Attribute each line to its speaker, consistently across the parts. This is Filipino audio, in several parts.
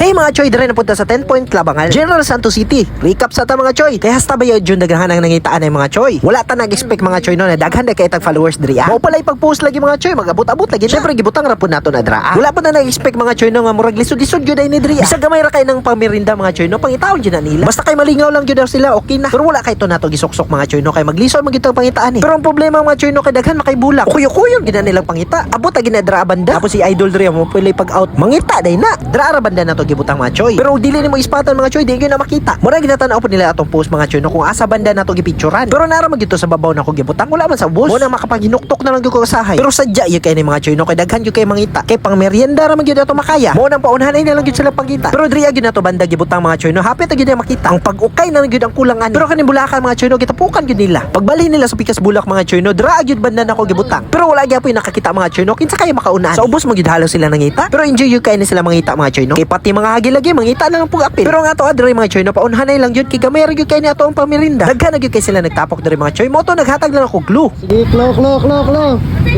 Speaker 1: Okay mga choy, dire na punta sa 10 Point Labangan, General Santos City. Recap sa ta mga choy. Kaya hasta ba yun daghan ang nangitaan ay mga choy. Wala ta nag-expect mga choy no na daghan na kay tag followers diri. Mao pala ipag-post lagi mga choy, mag-abot-abot lagi. Syempre gibutang ra pud nato na dra. Wala pa na nag-expect mga choy no nga murag lisod-lisod gyud ay ni diri. Bisag gamay ra kay nang pamirinda mga choy no, pangitaon gyud na nila. Basta kay malingaw lang gyud sila, okay na. Pero wala kay to nato gisok-sok mga choy no, kay maglisod man gyud pangitaan ni. Pero ang problema mga choy no kay daghan makay bulak. Kuyo-kuyo gyud na nilang pangita. Abot ta ginadra banda. Tapos si idol diri mo pwede pag-out mangita day na. Dra ra banda nato gibutang mga choy. Pero dili nimo ispatan mga choy, di gyud na makita. Mura ginatanaw po nila atong post mga choy no kung asa banda nato gipicturan. Pero nara man gyud sa babaw nako gibutang, wala man sa ubos. Mo na makapaghinuktok na lang gyud ko kasahay. Pero sadya gyud kay ni mga choy no kay daghan gyud kay mangita. Kay pang merienda ra man gyud ato makaya. Mo nang paunhanay na lang gyud sila pangita. Pero diri gyud nato banda gibutang mga choy no, hapit gyud na makita. Ang pag-ukay na lang gyud ang kulangan. Pero kaning bulakan mga choy no gitapukan gyud nila. Pagbali nila sa pikas bulak mga choy no, dra gyud banda nako gibutang. Pero wala gyapon nakakita mga choy no, kinsa kay makaunaan. Sa ubos mo gyud halos sila nangita. Pero enjoy gyud kay ni sila mangita mga choy no. Kay pati mga hagi lagi mangita na lang pug apil. Pero nga to adre mga choy no, paunhanay lang gyud kay gamay ra gyud kay ni ato ang pamirinda. Daghan na gyud kay sila nagtapok diri mga choy. Mo to naghatag lang ako glue.
Speaker 2: Sige, klo.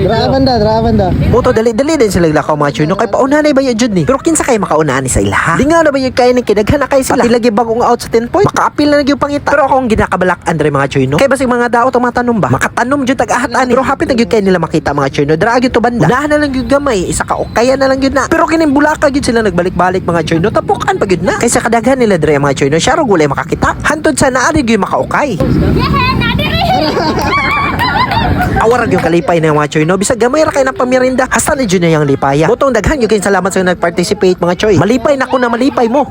Speaker 2: Dra banda.
Speaker 1: Moto dali din sila lakaw mga choy no, kay paunhanay ba yun ni. Pero kinsa kay makaunaan ni sa ilaha. Di nga na ba yun kay ni kidaghan na kay sila. Pati lagi bagong out sa 10 point. Makaapil na gyud pangita. Pero akong ginakabalak andre mga choy no. Kay basig mga daot ang matanom ba. Makatanom gyud tag-ahat ani. Pero hapit na gyud kay nila makita mga choy no. Dra gyud to banda. Unahan na lang gyud gamay, isa ka ukaya na lang gyud na. Pero kining bulaka gyud sila nagbalik-balik mga choy no. Tapukan pa gyud na. Kaysa kadaghan nila dre mga choy no. Syaro gulay makakita. Hantod sa naari gyud makaukay. Awar yung kalipay na mga choy no. Bisag gamay ra kay ng pamirinda. Hasta ni Jun na yung lipaya. Butong daghan yung salamat sa nag-participate mga choy. Malipay na ko na malipay mo.